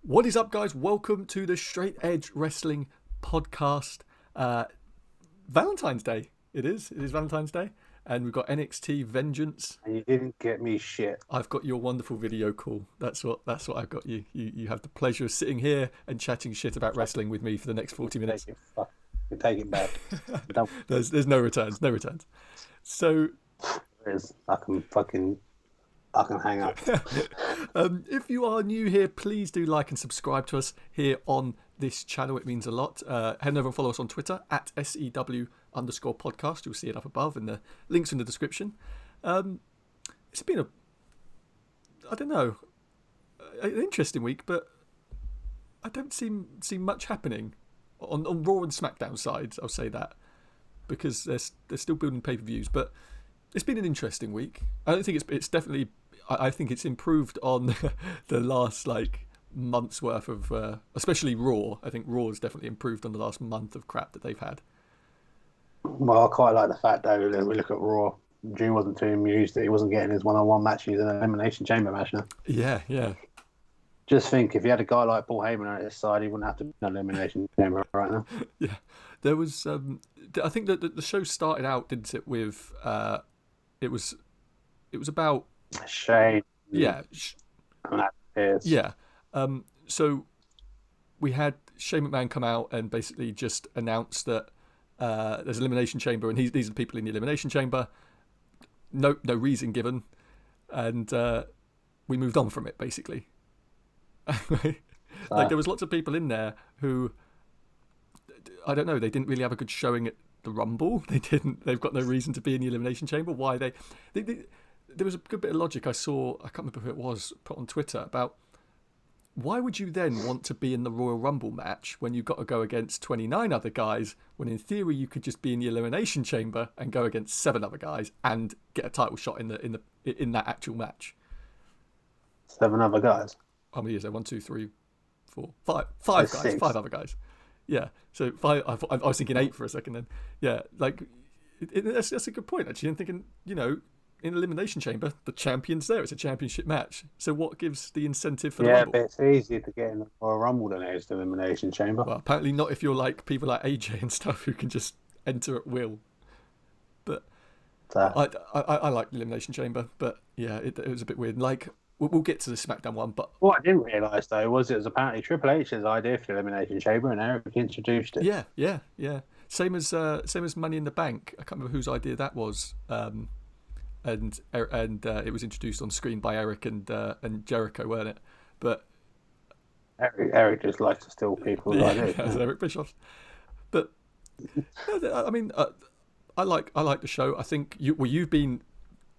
What is up, guys? Welcome to the Straight Edge Wrestling Podcast. Valentine's Day. It is Valentine's Day. And we've got NXT Vengeance. And you didn't get me shit. I've got your wonderful video call. That's what I've got you. You have the pleasure of sitting here and chatting shit about wrestling with me for the next 40 minutes. You take it back. There's no returns. So I can hang up. If you are new here, please do like and subscribe to us here on this channel. It means a lot. Head over and follow us on Twitter at SEW_podcast. You'll see it up above, and the links in the description. It's been an interesting week, but I don't see much happening on Raw and SmackDown sides. I'll say that, because they're still building pay-per-views, but it's been an interesting week. I don't think it's definitely. I think it's improved on the last month's worth of, especially Raw. I think Raw has definitely improved on the last month of crap that they've had. Well, I quite like the fact though that we look at Raw. Drew wasn't too amused that he wasn't getting his one-on-one matches in an Elimination Chamber match now. Yeah. Just think, if you had a guy like Paul Heyman on his side, he wouldn't have to be in an Elimination Chamber right now. Yeah, there was. I think that the show started out, didn't it? With it was about Shane. Yeah. Yeah. So we had Shane McMahon come out and basically just announce that there's an Elimination Chamber, and these are the people in the Elimination Chamber. No reason given, and we moved on from it basically. There was lots of people in there who, I don't know, they didn't really have a good showing at the Rumble. They've got no reason to be in the Elimination Chamber. Why they there was a good bit of logic I saw, I can't remember who it was, put on Twitter about why would you then want to be in the Royal Rumble match when you've got to go against 29 other guys, when in theory you could just be in the Elimination Chamber and go against 7 other guys and get a title shot in that actual match. 7 other guys? How many is there? 1, 2, 3, 4, 5 guys. 6. 5 other guys. Yeah. So 5. I was thinking 8 for a second then. Yeah. That's a good point actually. I'm thinking, in Elimination Chamber, the champion's there. It's a championship match. So what gives the incentive for the Rumble? Yeah, but it's easier to get in the Royal Rumble than it is the Elimination Chamber. Well, apparently not if you're like people like AJ and stuff who can just enter at will. But I like the Elimination Chamber, but yeah, it was a bit weird. We'll get to the SmackDown one, but what I didn't realise though was it was apparently Triple H's idea for the Elimination Chamber, and Eric introduced it. Yeah. Same as Money in the Bank. I can't remember whose idea that was. And it was introduced on screen by Eric and Jericho, weren't it? But Eric just likes to steal people's ideas. As Eric Bischoff. But I mean, I like the show. I think you've been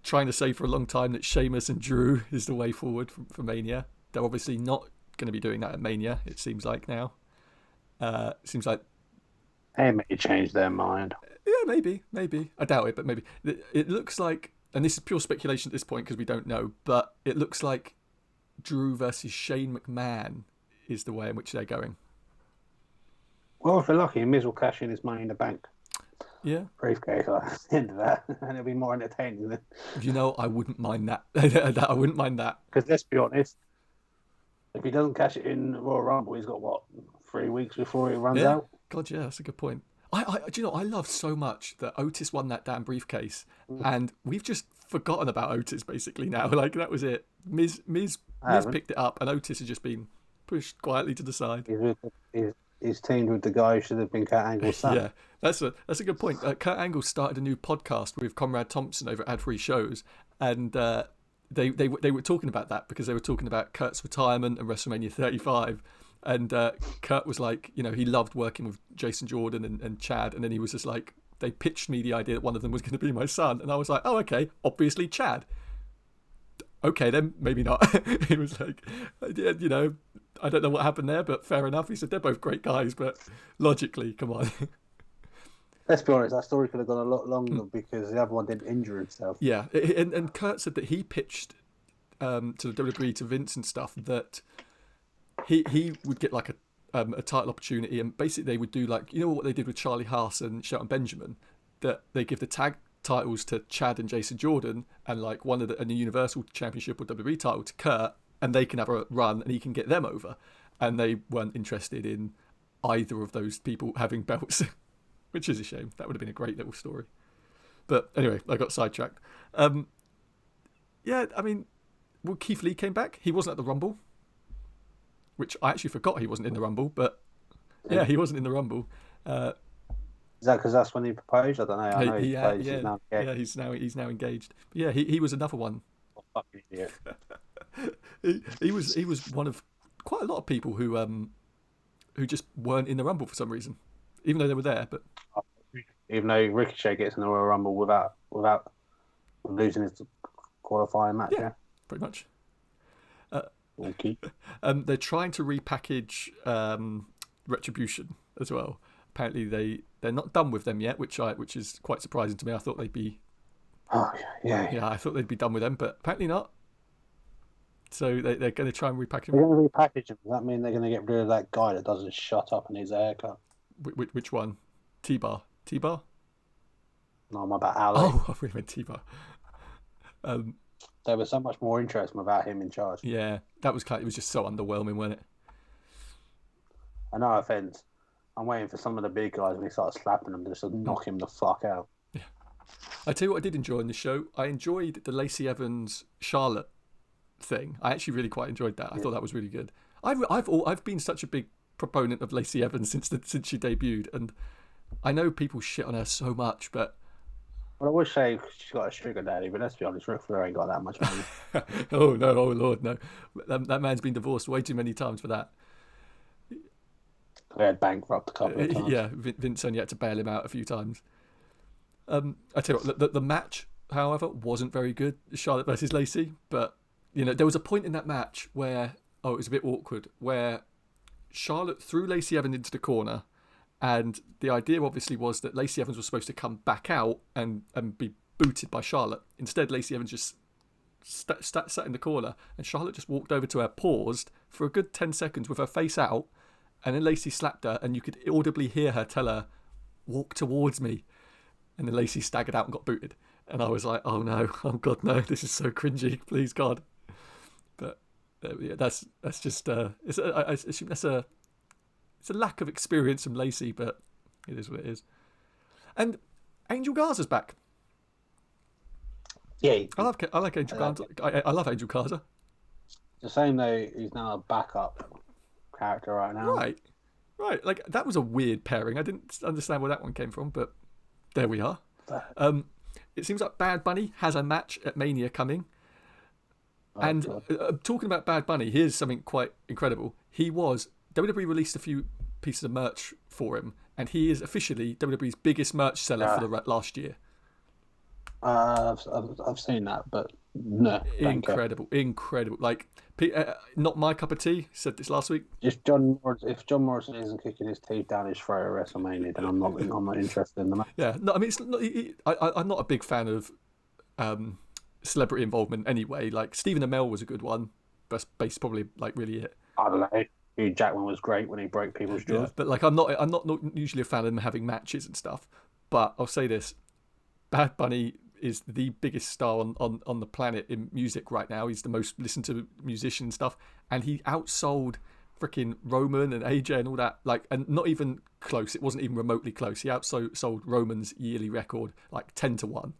trying to say for a long time that Sheamus and Drew is the way forward for Mania. They're obviously not going to be doing that at Mania. It seems like now. Seems like they may change their mind. Yeah, maybe. I doubt it, but maybe. It looks like, and this is pure speculation at this point because we don't know, but it looks like Drew versus Shane McMahon is the way in which they're going. Well, if they're lucky, Miz will cash in his Money in the Bank. Yeah. Briefcase at the end of that, and it'll be more entertaining than. I wouldn't mind that. I wouldn't mind that. Because let's be honest, if he doesn't cash it in Royal Rumble, he's got 3 weeks before it runs out. God, yeah, that's a good point. I love so much that Otis won that damn briefcase, and we've just forgotten about Otis basically now. That was it. Miz picked it up, and Otis has just been pushed quietly to the side. He's teamed with the guy who should have been Kurt Angle's son. Yeah, that's a good point. Kurt Angle started a new podcast with Conrad Thompson over at Ad Free Shows, and they were talking about that because they were talking about Kurt's retirement and WrestleMania 35. And Kurt was like, he loved working with Jason Jordan and Chad, and then he was just like, they pitched me the idea that one of them was going to be my son, and I was like, oh, okay, obviously Chad. Okay, then maybe not. He was like, yeah, I don't know what happened there, but fair enough. He said they're both great guys, but logically, come on. Let's be honest, that story could have gone a lot longer because the other one didn't injure himself. Yeah, and Kurt said that he pitched to the WWE, to Vince and stuff, that he would get like a title opportunity, and basically they would do what they did with Charlie Haas and Shelton Benjamin, that they give the tag titles to Chad and Jason Jordan, and and the Universal Championship or WWE title to Kurt, and they can have a run and he can get them over. and they weren't interested in either of those people having belts, which is a shame. That would have been a great little story. But anyway, I got sidetracked. Yeah, I mean, well, Keith Lee came back. He wasn't at the Rumble, which I actually forgot he wasn't in the Rumble, but yeah, he wasn't in the Rumble. Is that because that's when he proposed? I don't know. I know he's now engaged. Yeah, he's now engaged. But yeah, he was another one. Oh, fucking idiot. he was one of quite a lot of people who just weren't in the Rumble for some reason, even though they were there. But even though Ricochet gets in the Royal Rumble without losing his qualifying match, yeah. Pretty much. Okay. They're trying to repackage Retribution as well. Apparently they're not done with them yet, which is quite surprising to me. I thought they'd be. Oh yeah. Yeah, I thought they'd be done with them, but apparently not. So they're going to try and repackage them. They're going to repackage them. Does that mean they're going to get rid of that guy that doesn't shut up and needs a haircut? Which one? T-Bar? T-Bar? No, I'm about Ali. Oh, I really meant T-Bar. There was so much more interest without him in charge. Yeah, it was just so underwhelming, wasn't it? And no offense, I'm waiting for some of the big guys when he starts slapping them just to knock him the fuck out. Yeah. I tell you what I did enjoy in the show. I enjoyed the Lacey Evans Charlotte thing. I actually really quite enjoyed that. I thought that was really good. I've been such a big proponent of Lacey Evans since she debuted, and I know people shit on her so much, but well, I would say she's got a sugar daddy, but let's be honest, Ric Flair ain't got that much money. Oh no, oh Lord, no. That man's been divorced way too many times for that. They had bankrupt a couple of times. Yeah, Vince only had to bail him out a few times. I tell you what, the match, however, wasn't very good, Charlotte versus Lacey, but you know, there was a point in that match where it was a bit awkward, where Charlotte threw Lacey Evans into the corner, and the idea obviously was that Lacey Evans was supposed to come back out and be booted by Charlotte. Instead, Lacey Evans just sat in the corner, and Charlotte just walked over to her, paused for a good 10 seconds with her face out, and then Lacey slapped her, and you could audibly hear her tell her, "Walk towards me." And then Lacey staggered out and got booted. And I was like, oh no, oh God, no, this is so cringy, please God. But yeah, that's just, I assume it's a lack of experience from Lacey, but it is what it is. And Angel Garza's back. Yeah. I like Angel Garza. I love Angel Garza. The same though, he's now a backup character right now. Right. Like, that was a weird pairing. I didn't understand where that one came from, but there we are. It seems like Bad Bunny has a match at Mania coming. And talking about Bad Bunny, here's something quite incredible. WWE released a few pieces of merch for him, and he is officially WWE's biggest merch seller for the last year. I've seen that, but no. Incredible. Like, not my cup of tea. Said this last week. If John Morrison isn't kicking his teeth down his throat at WrestleMania, then I'm not interested in the match. Yeah, no, I mean, it's not, I'm not a big fan of celebrity involvement anyway. Like, Stephen Amell was a good one, but that's probably like really it. I don't know. Hugh Jackman was great when he broke people's jaws. Yeah, but like, I'm not usually a fan of them having matches and stuff. But I'll say this: Bad Bunny is the biggest star on the planet in music right now. He's the most listened to musician and stuff, and he outsold freaking Roman and AJ and all that. Like, and not even close. It wasn't even remotely close. He outsold Roman's yearly record like 10-1.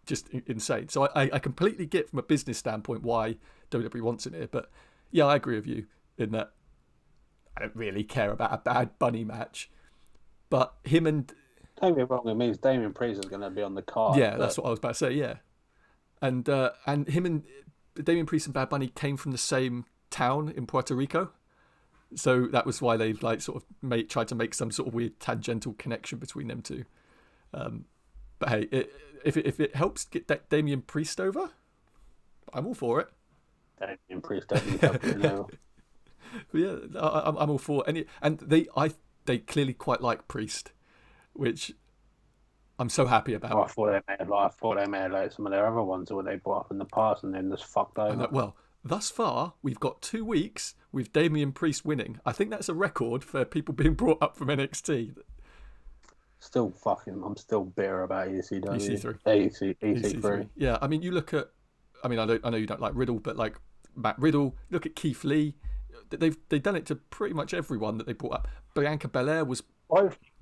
Just insane. So I completely get from a business standpoint why WWE wants him here. But yeah, I agree with you in that I don't really care about a Bad Bunny match. But him and... Don't get me wrong, it means Damian Priest is going to be on the card. Yeah, that's what I was about to say, yeah. And him and Damian Priest and Bad Bunny came from the same town in Puerto Rico. So that was why they like sort of tried to make some sort of weird tangential connection between them two. But hey, if it helps get Damian Priest over, I'm all for it. Damian Priest definitely helped him over. But yeah, I'm all for any, and they clearly quite like Priest, which I'm so happy about. I thought they made like some of their other ones that they brought up in the past and then just fucked over. Well, thus far we've got 2 weeks with Damian Priest winning. I think that's a record for people being brought up from NXT. I'm still bitter about EC3. EC3. Yeah, I mean, you look at, I know you don't like Riddle, but like Matt Riddle, look at Keith Lee. they've done it to pretty much everyone that they brought up. Bianca Belair was.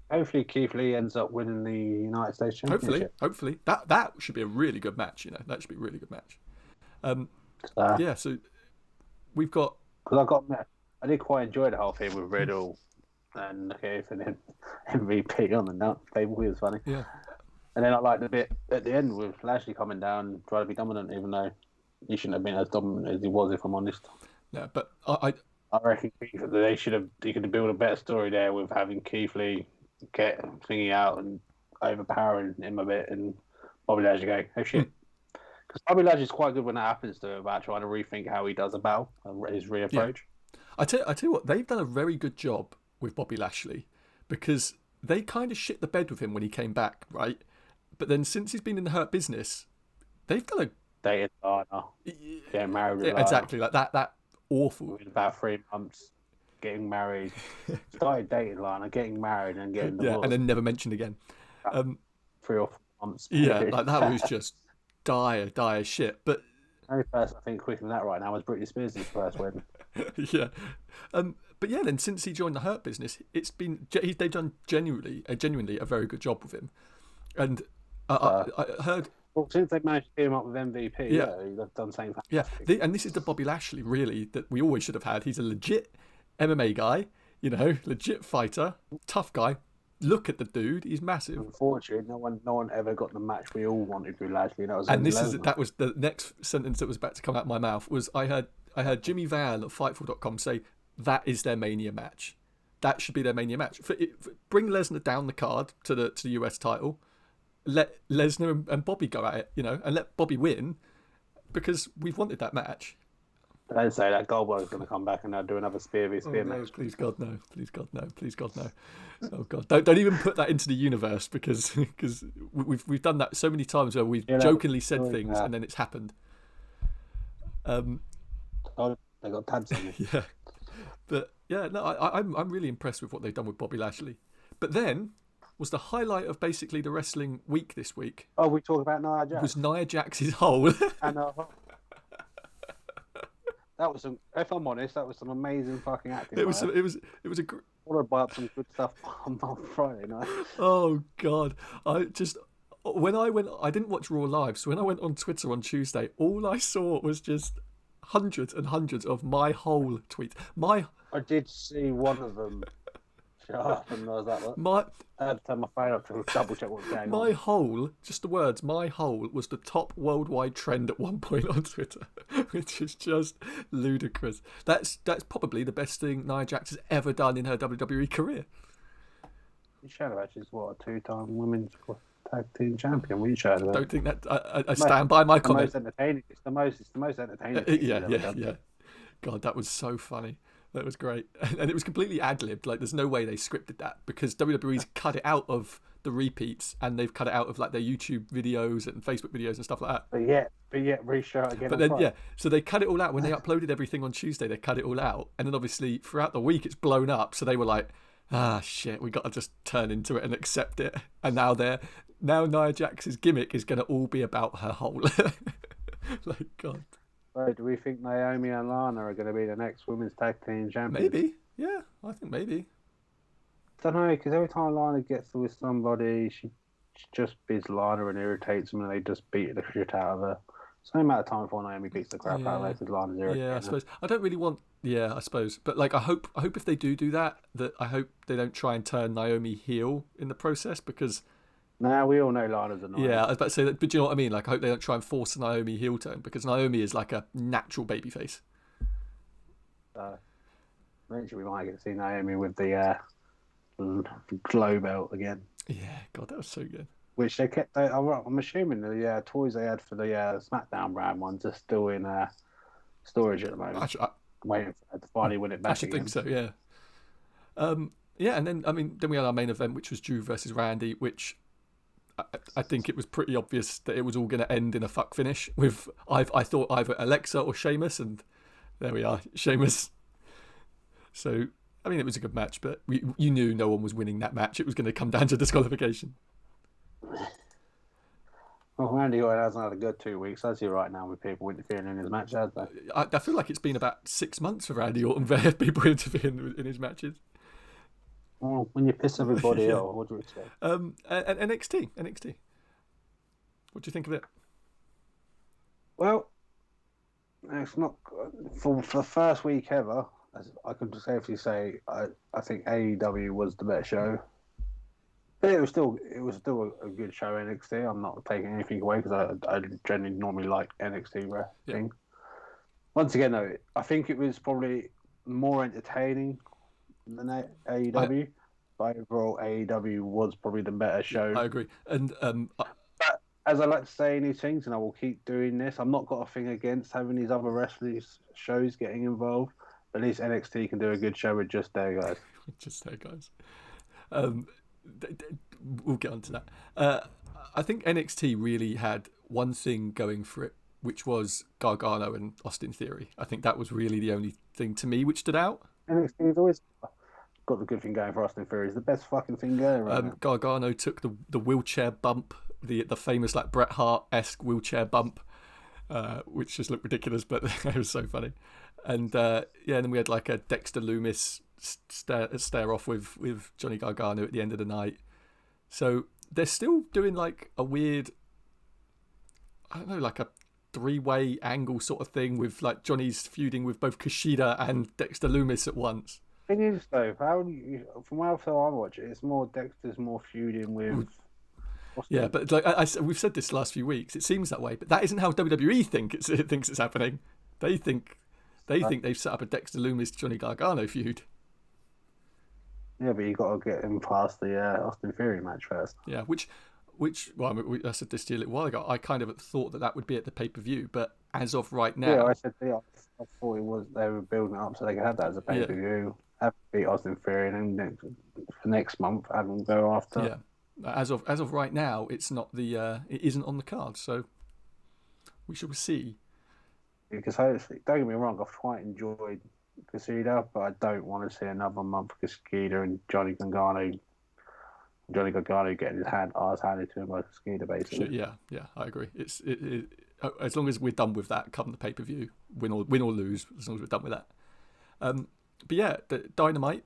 Hopefully Keith Lee ends up winning the United States Championship. Hopefully that should be a really good match. That should be a really good match. Yeah, so we've got. Because I did quite enjoy the whole thing with Riddle and then MVP on the table. It was funny. Yeah. And then I liked the bit at the end with Lashley coming down and trying to be dominant, even though he shouldn't have been as dominant as he was, if I'm honest. Yeah, but I reckon he could have built a better story there with having Keith Lee get thingy out and overpowering him a bit, and Bobby Lashley go, oh shit. Because Bobby Lashley's quite good when that happens to him, about trying to rethink how he does a battle and his reapproach. Yeah. I tell you what, they've done a very good job with Bobby Lashley, because they kind of shit the bed with him when he came back, right? But then since he's been in the Hurt Business, they've done a dated Lana, getting married with exactly like that awful. In about 3 months, getting married, started dating Lana, getting married, and getting divorced. Yeah, and then never mentioned again. 3 or 4 months. Yeah, like that was just dire shit. But the only person I think quicker than that right now was Britney Spears' first wedding. Yeah, but yeah, then since he joined the Hurt Business, they've done genuinely a very good job with him, and I heard. Well, since they managed to team up with MVP, they've done something fantastic. Yeah, and this is the Bobby Lashley really that we always should have had. He's a legit MMA guy, legit fighter, tough guy. Look at the dude; he's massive. Unfortunately, no one ever got the match we all wanted with Lashley. That was the next sentence that was about to come out of my mouth. Was I heard Jimmy Van at Fightful.com say that is their Mania match. That should be their Mania match. Bring Lesnar down the card to the US title. Let Lesnar and Bobby go at it, and let Bobby win, because we've wanted that match. Don't say that Goldberg's going to come back and they'll do another spear match. No, please God no, please God no, please God no. Oh God, don't even put that into the universe, because we've done that so many times where we've jokingly said things and then it's happened. They got tabs on me. Yeah, but yeah, no, I'm really impressed with what they've done with Bobby Lashley. But then was the highlight of basically the wrestling week this week. Oh, we talk about Nia Jax. Was Nia Jax's hole. And that was some. If I'm honest, that was some amazing fucking acting. It was a. Followed by some good stuff on Friday night. Oh God! I didn't watch Raw live, so when I went on Twitter on Tuesday, all I saw was just hundreds and hundreds of my whole tweets. I did see one of them. Shut up, and I was like, I had to turn my phone up to double check what was going on. My whole, just the words, my whole was the top worldwide trend at one point on Twitter, which is just ludicrous. That's probably the best thing Nia Jax has ever done in her WWE career. Shadow is what, a 2-time women's tag team champion. We Shadow. Don't think that I stand by my comment. It's the most entertaining. Yeah. God, that was so funny. That was great. And it was completely ad-libbed. Like, there's no way they scripted that, because WWE's cut it out of the repeats, and they've cut it out of like their YouTube videos and Facebook videos and stuff like that. But yet, reshow it again. But then, so they cut it all out. When they uploaded everything on Tuesday, they cut it all out. And then obviously throughout the week, it's blown up. So they were like, shit, we got to just turn into it and accept it. And now Nia Jax's gimmick is going to all be about her whole. Like, God. So do we think Naomi and Lana are going to be the next women's tag team champions? Maybe. Yeah, I think maybe. I don't know, because every time Lana gets with somebody, she just beats Lana and irritates them, and they just beat the shit out of her. Same amount of time before Naomi beats the crap out of her, because Lana's irritating. Yeah, I suppose. I don't really want. Yeah, I suppose. But like, I hope if they do that, I hope they don't try and turn Naomi heel in the process, because. Now we all know Lana's annoying. Yeah, I was about to say that, but do you know what I mean? Like, I hope they don't try and force a Naomi heel turn, because Naomi is like a natural babyface. Eventually we might get to see Naomi with the glow belt again. Yeah, God, that was so good. Which they kept. I'm assuming the toys they had for the SmackDown brand ones are still in storage at the moment. Actually, I'm waiting for her to finally win it back. I should think so. Yeah. Yeah, and then we had our main event, which was Drew versus Randy, which. I think it was pretty obvious that it was all going to end in a fuck finish with I thought either Alexa or Sheamus, and there we are, Sheamus. So I mean, it was a good match, but you knew no one was winning that match. It was going to come down to disqualification. Well, Randy Orton hasn't had a good 2 weeks, has he, right now, with people interfering in his match, has they? I feel like it's been about 6 months for Randy Orton there, people interfering in his matches. Well, when you piss everybody Yeah. off, what do you expect? And NXT. What do you think of it? Well, it's not for the first week ever. As I can safely say, I think AEW was the better show. But it was still a good show. NXT. I'm not taking anything away because I generally normally like NXT wrestling. Once again, though, I think it was probably more entertaining than AEW. But overall, AEW was probably the better show. I agree. And but as I like to say in these things, and I will keep doing this, I've not got a thing against having these other wrestling shows getting involved. At least NXT can do a good show with just their guys. We'll get on to that. I think NXT really had one thing going for it, which was Gargano and Austin Theory. I think that was really the only thing to me which stood out. NXT's always got the good thing going for Austin Theory. It's the best fucking thing going right now. Gargano took the wheelchair bump, the famous like Bret Hart-esque wheelchair bump, which just looked ridiculous, but it was so funny. And and then we had like a Dexter Lumis stare off with Johnny Gargano at the end of the night. So they're still doing like a weird, I don't know, like a 3-way angle sort of thing with like Johnny's feuding with both Kushida and Dexter Lumis at once. Thing is, though, from how I watch it, it's more Dexter's more feuding with. Yeah, but like we've said this the last few weeks, it seems that way, but that isn't how WWE thinks it's happening. They think they've set up a Dexter Lumis Johnny Gargano feud. Yeah, but you got to get him past the Austin Theory match first. Yeah, which well, I said this to you a little while ago. I kind of thought that would be at the pay-per-view, but as of right now, I thought it was they were building it up so they could have that as a pay-per-view. Have to beat Austin Theory, and then next month have them go after. Yeah, as of right now, it's not it isn't on the card, so we shall see. Because hopefully, don't get me wrong, I've quite enjoyed Kushida, but I don't want to see another month of Kushida and Johnny Gargano getting his ass handed to him by Kushida, basically. Sure, yeah, I agree. It's as long as we're done with that, come the pay-per-view, win or lose, as long as we're done with that. But yeah, the Dynamite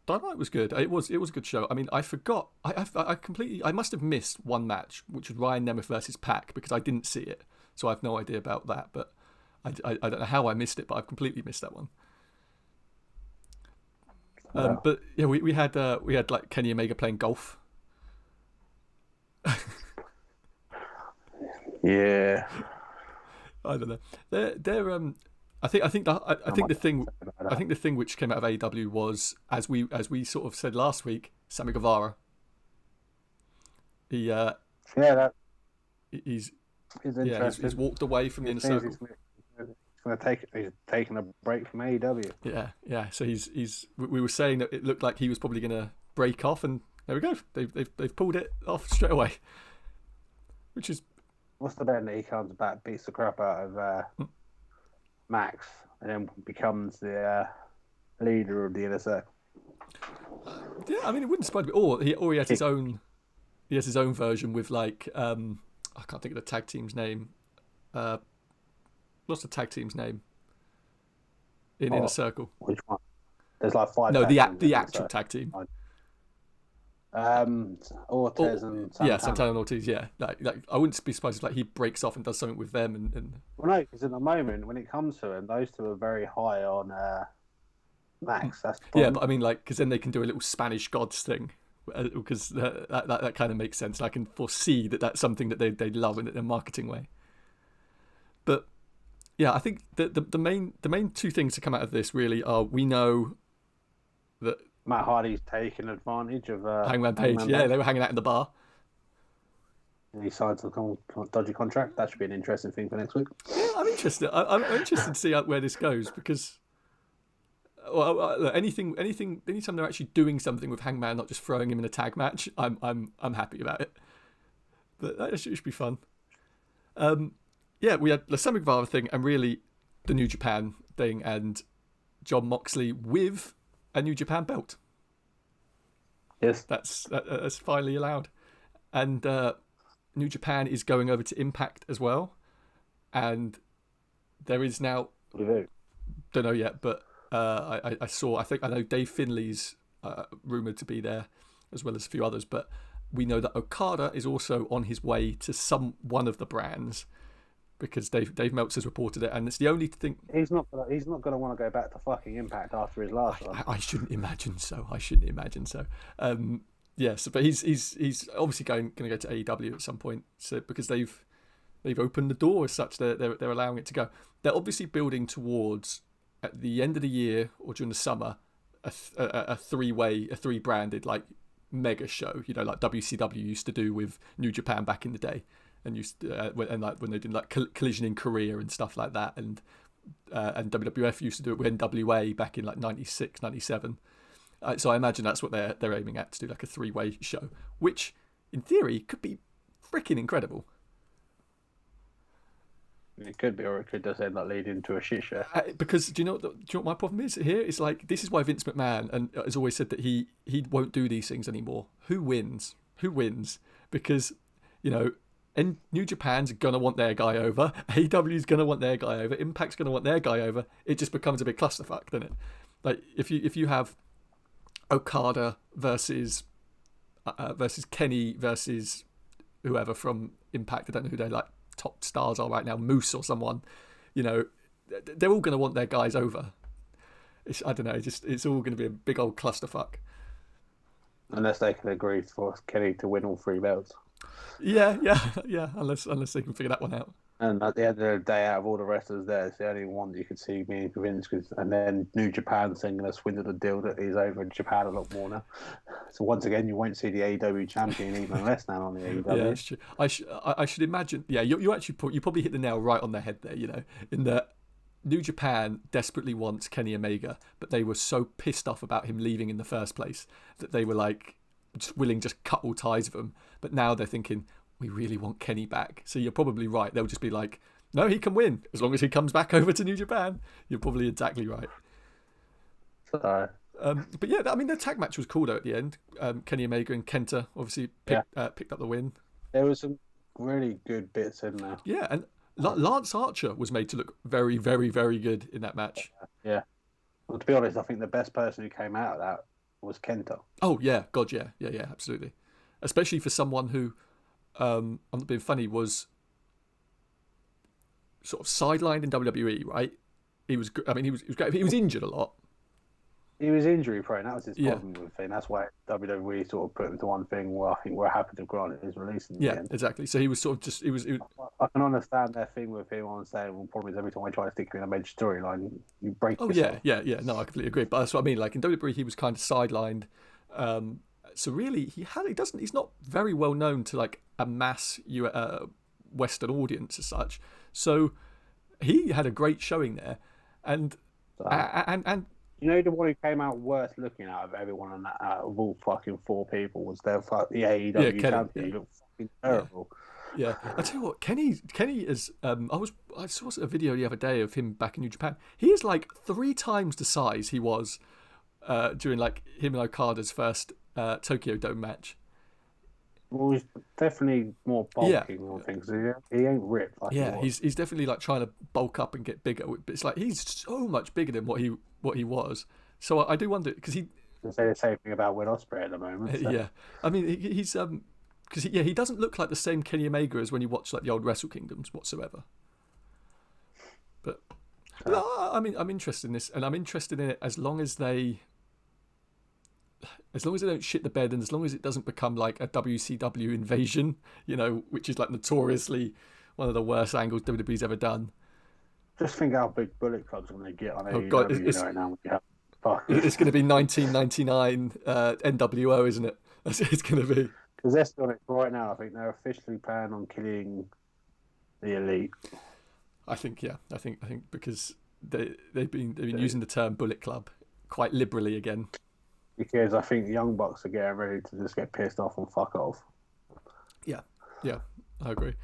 was good. It was a good show. I mean, I forgot. I must have missed one match, which was Ryan Nemeth versus Pac, because I didn't see it, so I have no idea about that. But I don't know how I missed it, but I've completely missed that one. But yeah, we had like Kenny Omega playing golf. Yeah, I don't know. They're I think the thing which came out of AEW was, as we sort of said last week, Sammy Guevara. He's he's walked away from the inner circle. He's taking a break from AEW. Yeah. So we were saying that it looked like he was probably going to break off, and there we go. They've pulled it off straight away, which is. What's the bet that he comes back, beats the crap out of Max, and then becomes the leader of the inner circle? Yeah, I mean, it wouldn't surprise me. Or he has his own. He has his own version with like I can't think of the tag team's name. What's the tag team's name? In Inner Circle. Which one? There's like 5. No, the actual tag team. Ortiz and Santana. Yeah, Santana and Ortiz. Yeah, like I wouldn't be surprised if like he breaks off and does something with them. And... Well, no, because at the moment when it comes to him, those two are very high on Max. That's the problem. Yeah, but I mean, like, because then they can do a little Spanish gods thing, because that kind of makes sense. And I can foresee that that's something that they love in a marketing way. But yeah, I think the main two things to come out of this really are, we know that Matt Hardy's taking advantage of Hangman Page. Yeah, they were hanging out in the bar. And he signed some dodgy contract. That should be an interesting thing for next week. Yeah, I'm interested. I'm interested to see where this goes, because anytime they're actually doing something with Hangman, not just throwing him in a tag match, I'm happy about it. But that should be fun. Yeah, we had the Sammy Guevara thing, and really the New Japan thing, and Jon Moxley with a New Japan belt. Yes, that's finally allowed. And New Japan is going over to Impact as well, and there is now, don't know yet, but I know Dave Finley's rumored to be there, as well as a few others, but we know that Okada is also on his way to one of the brands, because Dave Meltzer's reported it, and it's the only thing. He's not gonna want to go back to fucking Impact after his last one. I shouldn't imagine so. Yes, but he's obviously going to go to AEW at some point, so because they've opened the door as such. They're allowing it to go. They're obviously building towards, at the end of the year or during the summer, a three branded like mega show, like WCW used to do with New Japan back in the day, and when they did like Collision in Korea and stuff like that, and WWF used to do it with NWA back in like 96, 97. So I imagine that's what they're aiming at, to do like a three-way show, which in theory could be freaking incredible. It could be, or it could just end up leading to a shit show. Because do you know what my problem is here? It's like, this is why Vince McMahon has always said that he won't do these things anymore. Who wins? Because and New Japan's gonna want their guy over, AEW's gonna want their guy over, Impact's gonna want their guy over. It just becomes a big clusterfuck, doesn't it? Like if you have Okada versus Kenny versus whoever from Impact, I don't know who their like top stars are right now, Moose or someone, they're all going to want their guys over. I don't know, it's all going to be a big old clusterfuck. Unless they can agree for Kenny to win all 3 belts. Yeah. Unless they can figure that one out. And at the end of the day, out of all the wrestlers there, it's the only one that you could see being convinced. And then New Japan singing a swindle the deal that he's over in Japan a lot more now. So once again, you won't see the AEW champion even less now on the AEW. Yeah, that's true. I should imagine. Yeah, you probably hit the nail right on the head there. In that New Japan desperately wants Kenny Omega, but they were so pissed off about him leaving in the first place that they were like just willing to cut all ties with him. But now they're thinking, we really want Kenny back. So you're probably right. They'll just be like, no, he can win as long as he comes back over to New Japan. You're probably exactly right. Sorry. But yeah, I mean, the tag match was cool though at the end. Kenny Omega and Kenta obviously picked up the win. There was some really good bits in there. Yeah, and Lance Archer was made to look very, very, very good in that match. Yeah. Well, to be honest, I think the best person who came out of that was Kenta. Oh, yeah. God, yeah. Yeah, absolutely. Especially for someone who, I'm not being funny, was sort of sidelined in WWE, right? He was great. He was injured a lot. He was injury prone. That was his problem with the thing. That's why WWE sort of put him to one thing where I think we're happy to grant his release in the end. Exactly. So he was sort of just... I can understand their thing with him on saying, well, the problem is every time I try to stick him in a major storyline, you break yourself. Yeah. No, I completely agree. But that's what I mean. Like in WWE, he was kind of sidelined. So really, he's not very well known to like a mass Western audience as such. So he had a great showing there. And the one who came out worst looking out of everyone on that, out of all fucking 4 people, was the AEW champion. He looked fucking terrible. Yeah. I tell you what, Kenny is. I saw a video the other day of him back in New Japan. He is like 3 times the size he was during like him and Okada's first Tokyo Dome match. Well, he's definitely more bulking on things. He ain't ripped. Like he's definitely like trying to bulk up and get bigger. But it's like he's so much bigger than what he was. So I do wonder, because he... I say the same thing about Will Ospreay at the moment. So. Yeah, I mean he's because he doesn't look like the same Kenny Omega as when you watch like the old Wrestle Kingdoms whatsoever. But I mean, I'm interested in this, and I'm interested in it as long as they don't shit the bed, and as long as it doesn't become like a WCW invasion, which is like notoriously one of the worst angles WWE's ever done. Just think how big Bullet Club's going to get on AEW right now. It's going to be 1999 NWO, isn't it? That's what it's going to be. Because they're still on it right now. I think they're officially planning on killing the Elite. I think because they've been using the term Bullet Club quite liberally again. Because I think the Young Bucks are getting ready to just get pissed off and fuck off. Yeah, I agree.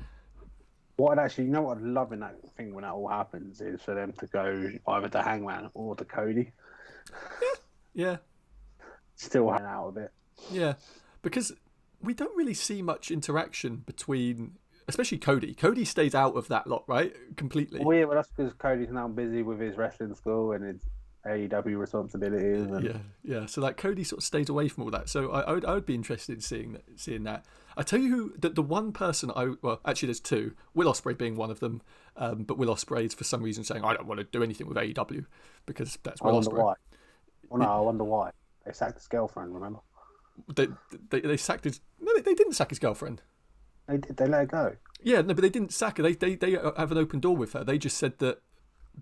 What I'd love in that thing when that all happens is for them to go either to Hangman or to Cody. Yeah. Still hang out a bit. Yeah, because we don't really see much interaction between, especially Cody. Cody stays out of that lot, right? Completely. Well, yeah, well, that's because Cody's now busy with his wrestling school and his AEW responsibilities. And... Yeah. So like Cody sort of stays away from all that. So I would be interested in seeing that. I tell you who the one person well, actually there's two. Will Ospreay being one of them, but Will Ospreay is for some reason saying I don't want to do anything with AEW because that's Will Ospreay. Why. Well, no, I wonder why. They sacked his girlfriend. Remember? They sacked his. No, they didn't sack his girlfriend. They did. They let her go. Yeah, no, but they didn't sack her. They have an open door with her. They just said that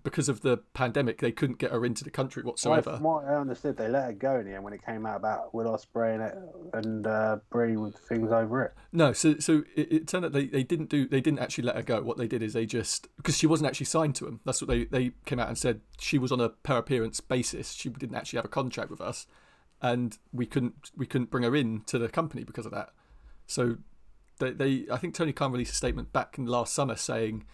because of the pandemic, they couldn't get her into the country whatsoever. Well, from what I understood, they let her go in the end when it came out about Will Ospreay and Brie with things over it. No, so it turned out they didn't actually let her go. What they did is they just, because she wasn't actually signed to them. That's what they came out and said. She was on a per appearance basis. She didn't actually have a contract with us, and we couldn't bring her in to the company because of that. So I think Tony Khan released a statement back in last summer saying,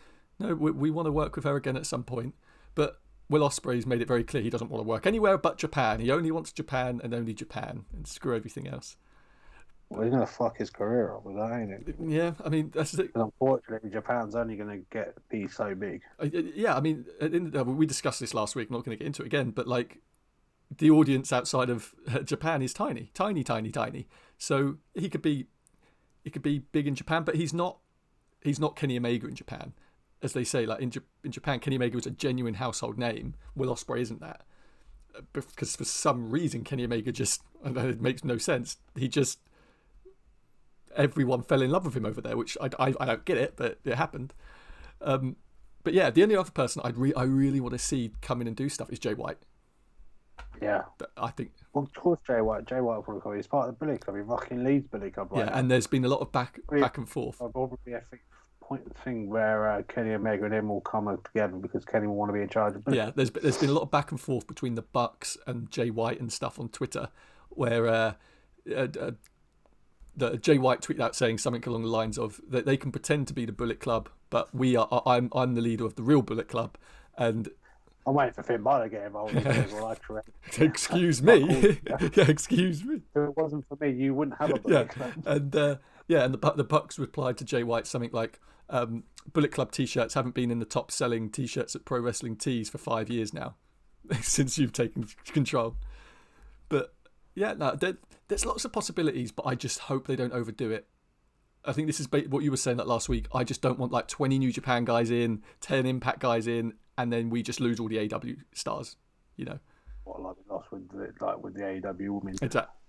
no, we want to work with her again at some point. But Will Ospreay's made it very clear he doesn't want to work anywhere but Japan. He only wants Japan and only Japan, and screw everything else. Well, he's going to fuck his career up with that, ain't it? Yeah, I mean, that's the thing. Unfortunately, Japan's only going to be so big. Yeah, I mean, we discussed this last week. I'm not going to get into it again, but like, the audience outside of Japan is tiny. So he could be big in Japan, but he's not Kenny Omega in Japan. As they say, like in Japan, Kenny Omega was a genuine household name. Will Ospreay isn't that. Because for some reason, Kenny Omega just, it makes no sense. Everyone fell in love with him over there, which I don't get it, but it happened. But yeah, the only other person I really want to see come in and do stuff is Jay White. Yeah. I think. Well, of course, Jay White will probably come. He's part of the Bully Club. He fucking leads Bully Club right now. And there's been a lot of back and forth. Probably a thing where Kenny Omega and him will come together because Kenny will want to be in charge of Bully. Yeah, there's been a lot of back and forth between the Bucks and Jay White and stuff on Twitter, where the Jay White tweeted out saying something along the lines of that they can pretend to be the Bullet Club, but I'm the leader of the real Bullet Club, and I'm waiting for Finn Balor to get involved. Excuse me. Yeah, excuse me. If it wasn't for me, you wouldn't have a Bullet Club. And the Bucks replied to Jay White something like, Bullet Club t-shirts haven't been in the top selling t-shirts at Pro Wrestling Tees for 5 years now, since you've taken control. But yeah, no, there's lots of possibilities, but I just hope they don't overdo it. I think this is what you were saying that last week. I just don't want like 20 New Japan guys in, 10 Impact guys in, and then we just lose all the AEW stars, you know. What, like we lost with the AEW Women's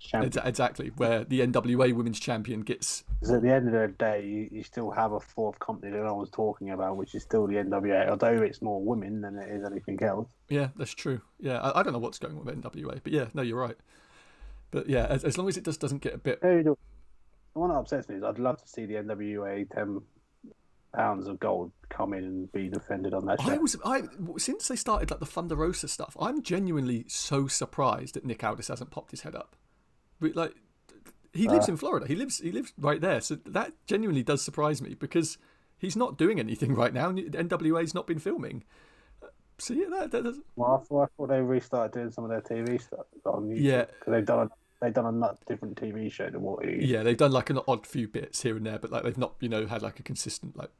Champion. Exactly, where the NWA Women's Champion gets... Because at the end of the day, you still have a fourth company that I was talking about, which is still the NWA, although it's more women than it is anything else. Yeah, that's true. Yeah, I don't know what's going on with NWA, but yeah, no, you're right. But yeah, as long as it just doesn't get a bit... The one that upsets me is I'd love to see the NWA 10 pounds of gold come in and be defended on that show. Since they started like the Thunder Rosa stuff, I'm genuinely so surprised that Nick Aldis hasn't popped his head up. But like, he lives in Florida. He lives right there. So that genuinely does surprise me because he's not doing anything right now. NWA's not been filming. So yeah, that does. Well, I thought they restarted doing some of their TV stuff on YouTube. Yeah, because they've done a nut different TV show than what he... Yeah, they've done like an odd few bits here and there, but like they've not, had like a consistent like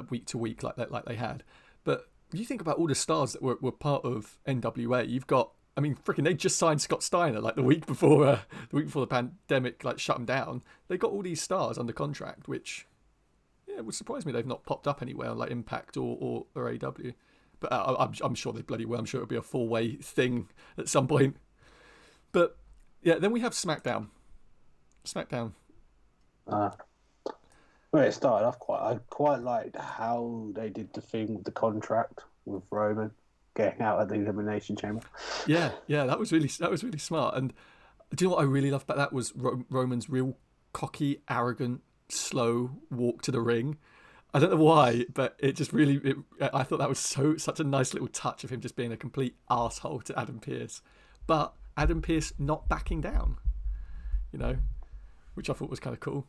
week to week like that, like they had. But you think about all the stars that were part of NWA. You've got, I mean, freaking, they just signed Scott Steiner like the week before the pandemic like shut them down. They got all these stars under contract, which it would surprise me they've not popped up anywhere on like Impact or AEW. But I'm sure they bloody will. I'm sure it'll be a 4-way thing at some point. But yeah, then we have SmackDown. Well, it started off I quite liked how they did the thing with the contract with Roman getting out of the Elimination Chamber. Yeah, that was really smart. And do you know what I really loved about that was Roman's real cocky, arrogant, slow walk to the ring. I don't know why, but it just really... I thought that was such a nice little touch of him just being a complete arsehole to Adam Pearce. But Adam Pearce not backing down, which I thought was kind of cool.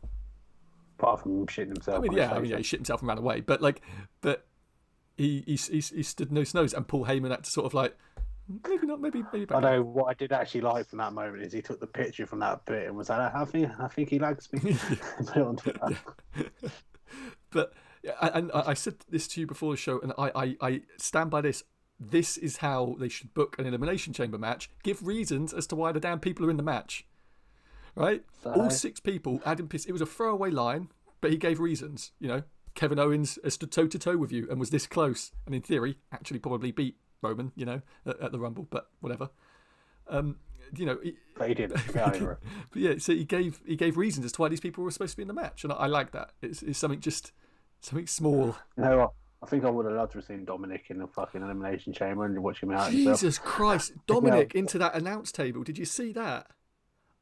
Apart from shitting himself. He shit himself and ran away. But he stood no nose, and Paul Heyman had to sort of like Maybe not. Maybe I back. know what I did actually like from that moment is he took the picture from that bit and was like, I think he likes me. Put it on Twitter. Yeah. But yeah, and I said this to you before the show, and I stand by this. This is how they should book an Elimination Chamber match. Give reasons as to why the damn people are in the match. Right? So, All 6 people, Adam Pearce, it was a throwaway line, but he gave reasons. You know, Kevin Owens has stood toe to toe with you and was this close, and in theory, actually probably beat Roman, you know, at the Rumble, but whatever. You know, but he did. but yeah, so he gave reasons as to why these people were supposed to be in the match, and I like that. It's something small. You know what? I think I would have loved to have seen Dominic in the fucking Elimination Chamber and watch him out. Jesus Christ, Dominic into that announce table. Did you see that?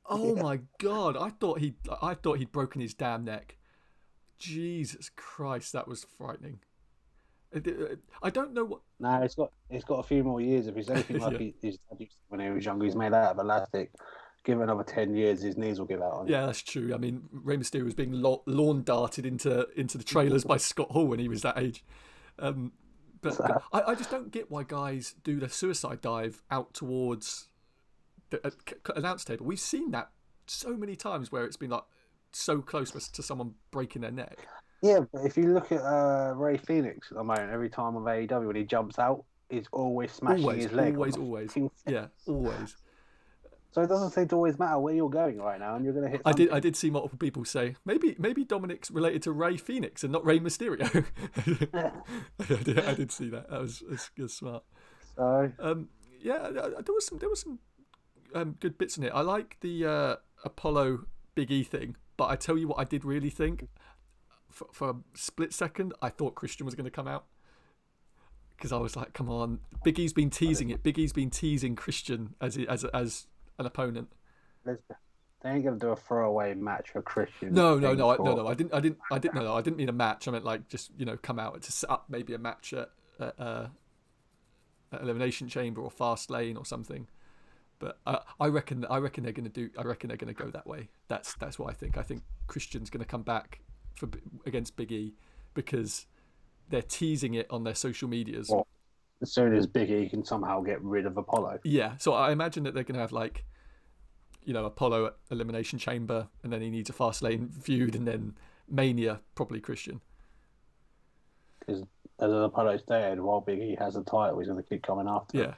Oh my God! I thought he'd broken his damn neck. Jesus Christ, that was frightening. I don't know what. No, it's got a few more years. If he's anything like his dad used to when he was younger, he's made out of elastic. Give it another 10 years, his knees will give out on him. Yeah, that's true. I mean, Rey Mysterio was being lawn darted into the trailers by Scott Hall when he was that age. But I just don't get why guys do the suicide dive out towards the announce table. We've seen that so many times where it's been like so close to someone breaking their neck. Yeah, but if you look at Ray Phoenix at the moment, every time on AEW when he jumps out, he's always smashing his leg. Always. Yeah, always. So it doesn't seem to always matter where you're going right now, and you're going to hit something. I did see multiple people say maybe Dominic's related to Ray Phoenix and not Rey Mysterio. I did see that. That was smart. So yeah, there was some good bits in it. I like the Apollo Big E thing, but I tell you what, I did really think for a split second, I thought Christian was going to come out. Because I was like, come on, Big E's been teasing it. Big E's been teasing Christian as an opponent. They ain't gonna do a throwaway match for Christian. No. I didn't mean a match. I meant like just come out to set up maybe a match at Elimination Chamber or Fast Lane or something. But I reckon they're gonna go that way. That's what I think. I think Christian's gonna come back against Big E because they're teasing it on their social medias. Well, as soon as Big E can somehow get rid of Apollo. Yeah, so I imagine that they're going to have Apollo at Elimination Chamber, and then he needs a Fast Lane feud, and then Mania, probably Christian. Because as Apollo's dead, while Big E has a title, he's going to keep coming after him.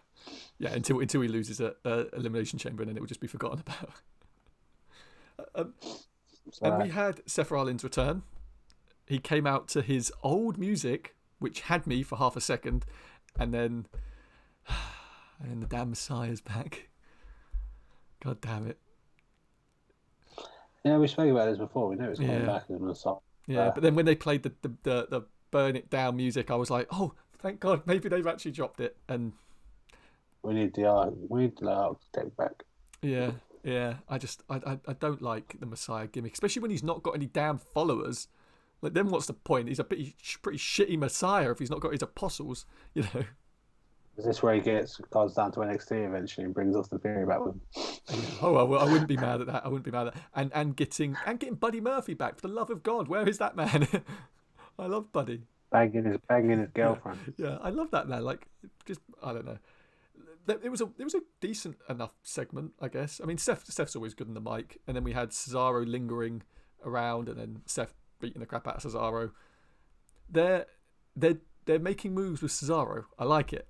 Yeah, until he loses at Elimination Chamber, and then it will just be forgotten about. And we had Seth Rollins return. He came out to his old music, which had me for half a second, and then the damn Messiah's back. God damn it. Yeah, we spoke about this before. We knew it was coming back as Messiah. Yeah, but then when they played the Burn It Down music, I was like, oh, thank God, maybe they've actually dropped it. And we need the architect back. Yeah. I don't like the Messiah gimmick, especially when he's not got any damn followers. Like, then what's the point? He's a pretty shitty Messiah if he's not got his apostles, Is this where he goes down to NXT eventually and brings Austin Theory back with him? Oh, well, I wouldn't be mad at that. And getting Buddy Murphy back, for the love of God. Where is that man? I love Buddy. Banging his girlfriend. Yeah, I love that man. Like, just, I don't know. It was a decent enough segment, I guess. I mean, Seth's always good on the mic, and then we had Cesaro lingering around, and then Seth beating the crap out of Cesaro. They're making moves with Cesaro. I like it.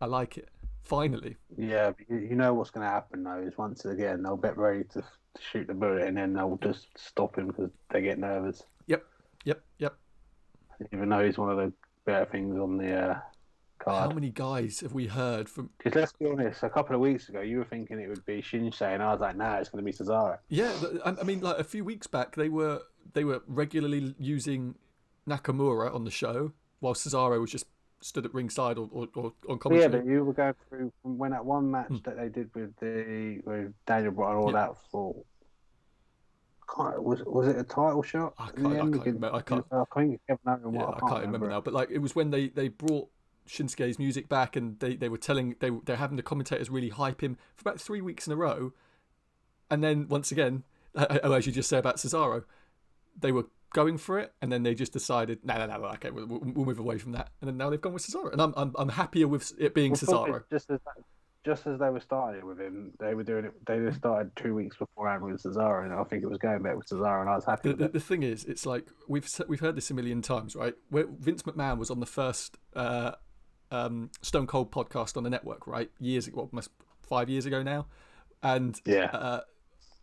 Finally. Yeah, but you know what's going to happen though is once again they'll get ready to shoot the bullet, and then they'll just stop him because they get nervous. Yep. Even though he's one of the better things on the card. How many guys have we heard from? Because let's be honest, a couple of weeks ago you were thinking it would be Shinsuke, and I was like, nah, it's going to be Cesaro. Yeah, I mean, like a few weeks back they were regularly using Nakamura on the show while Cesaro was just stood at ringside or on commentary. Yeah, but you were going through when that one match that they did with Daniel Bryan and all that for. Was it a title shot? I can't remember. I can't remember now. But like, it was when they brought Shinsuke's music back, and they're having the commentators really hype him for about 3 weeks in a row, and then once again, as you just say about Cesaro, they were going for it, and then they just decided, no, okay, we'll move away from that, and then now they've gone with Cesaro, and I'm happier with it being Cesaro. just as they were starting with him, they were doing it. They started 2 weeks beforehand with Cesaro, and I think it was going better with Cesaro, and I was happy with it. The thing is, it's like we've heard this a million times, right? Where Vince McMahon was on the first Stone Cold podcast on the network, right? Years ago, almost 5 years ago now, and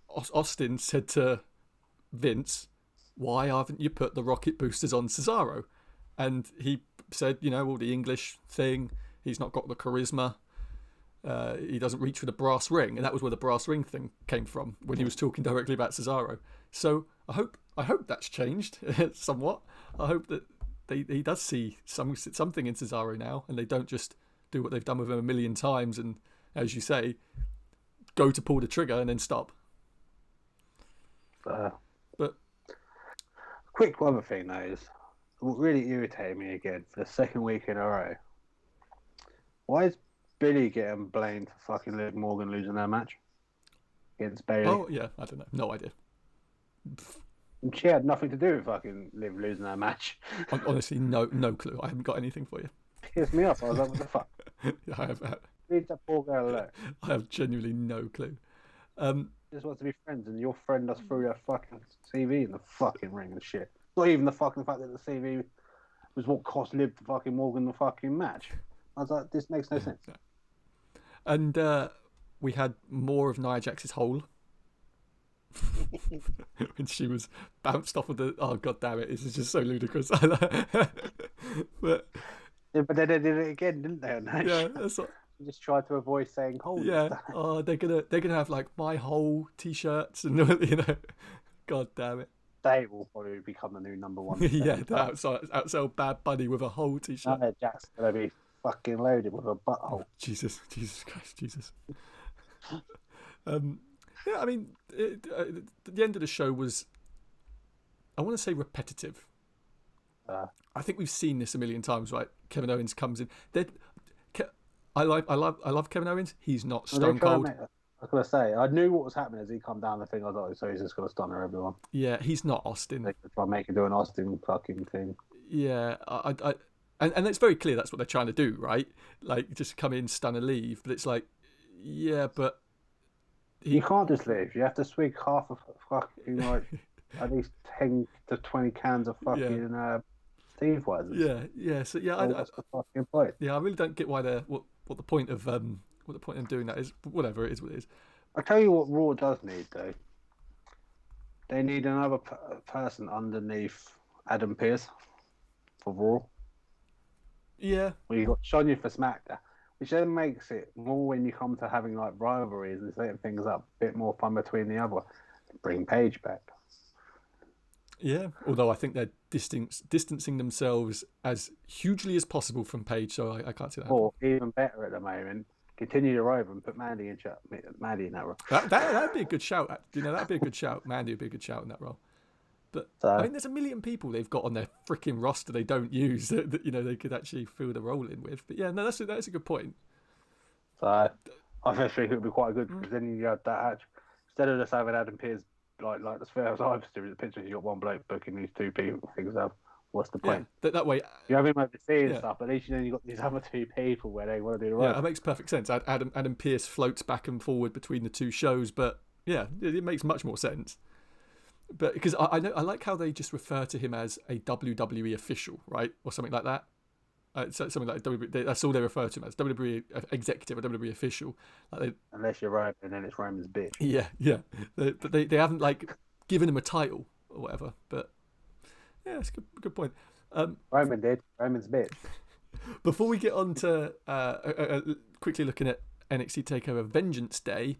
Austin said to Vince, "Why haven't you put the rocket boosters on Cesaro?" And he said, all the English thing. He's not got the charisma. He doesn't reach for the brass ring, and that was where the brass ring thing came from when he was talking directly about Cesaro. So I hope that's changed somewhat. I hope that he does see something in Cesaro now, and they don't just do what they've done with him a million times, and as you say, go to pull the trigger and then stop. But quick other thing though is what really irritated me again for the second week in a row. Why is Billy getting blamed for fucking Liv Morgan losing that match against Bayley? Oh yeah, I don't know, no idea. She had nothing to do with fucking Liv losing that match. Honestly, no clue. I haven't got anything for you. Pissed me off. I was like, what the fuck? I have. Leave that poor girl alone. I have genuinely no clue. Just wants to be friends, and your friend us threw that fucking CV in the fucking ring and shit. Not even the fucking fact that the CV was what cost Liv the fucking Morgan the fucking match. I was like, this makes no sense. And we had more of Nia Jax's hole. When she was bounced off of the... Oh, god damn it. This is just so ludicrous. But they did it again, didn't they? Yeah, that's what... Just tried to avoid saying hole. Yeah. Oh, they're gonna have like my whole t-shirts and god damn it. They will probably become the new number one. Yeah, the outside Bad Bunny with a whole t-shirt. Nia Jax gonna be fucking loaded with a butthole. Jesus Christ, Jesus. Yeah, I mean, the end of the show was, I want to say, repetitive. I think we've seen this a million times, right? Kevin Owens comes in. I love Kevin Owens. He's not Stone Cold. I was gonna say, I knew what was happening as he come down the thing. I was like, so he's just gonna stunner everyone. Yeah, he's not Austin. They could try and make him do an Austin fucking thing. Yeah, and it's very clear that's what they're trying to do, right? Like, just come in, stun and leave. But it's like, yeah, but you can't just leave. You have to swig half of fucking like at least 10 to 20 cans of fucking Steve was. Yeah. So yeah, what's the fucking point? Yeah, I really don't get why they're what the point of doing that is. But whatever, it is what it is. I tell you what, Raw does need though. They need another person underneath Adam Pearce for Raw. Yeah. Well, you got Sonya for SmackDown, which then makes it more when you come to having like rivalries and setting things up, a bit more fun between the other. Bring Paige back. Yeah, although I think they're distancing themselves as hugely as possible from Paige, so I can't see that. Or even better at the moment, continue to rival and put Mandy in that role. That'd be a good shout. That'd be a good shout. Mandy would be a good shout in that role. But I mean, there's a million people they've got on their freaking roster they don't use that they could actually fill the role in with. But yeah, no, that's a good point. So I think it would be quite good because then you have that actually, instead of just having Adam Pearce like as fair as I've seen the picture, you got one bloke booking these two people things up. What's the point? Yeah, that way you have him overseeing stuff, but at least you got these other two people where they want to do the right. Yeah, that makes perfect sense. Adam Pearce floats back and forward between the two shows, but yeah, it makes much more sense. But because I like how they just refer to him as a WWE official, right, or something like that. Something like WWE. That's all they refer to him as, WWE executive or WWE official. Unless you're Roman, and then it's Roman's bitch. Yeah. But they haven't like given him a title or whatever. But yeah, it's a good point. Roman did. Roman's bitch. Before we get on to quickly looking at NXT TakeOver Vengeance Day.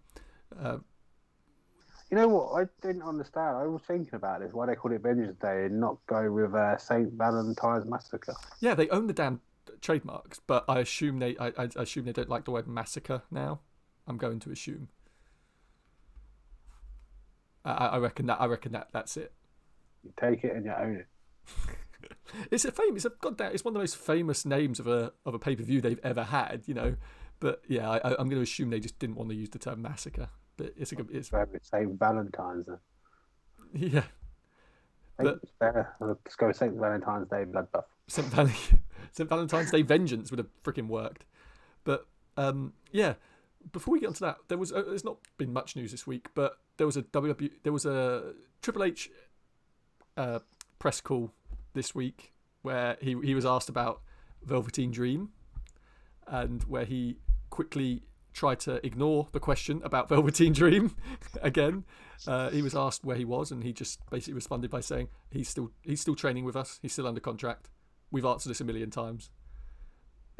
You know what? I didn't understand. I was thinking about this. Why they call it Vengeance Day and not go with St. Valentine's Massacre? Yeah, they own the damn trademarks, but I assume they don't like the word massacre now. I'm going to assume. I reckon that's it. You take it and you own it. It's one of the most famous names of a pay-per-view they've ever had, But yeah, I'm going to assume they just didn't want to use the term massacre. But it's St. Valentine's. Yeah. Let's go St. Valentine's Day Bloodbath. St. Valentine's Day Vengeance would have freaking worked. But yeah, before we get onto that, there's not been much news this week, but there was a Triple H press call this week where he was asked about Velveteen Dream, and where he quickly tried to ignore the question about Velveteen Dream again. He was asked where he was, and he just basically responded by saying he's still training with us. He's still under contract. We've answered this a million times.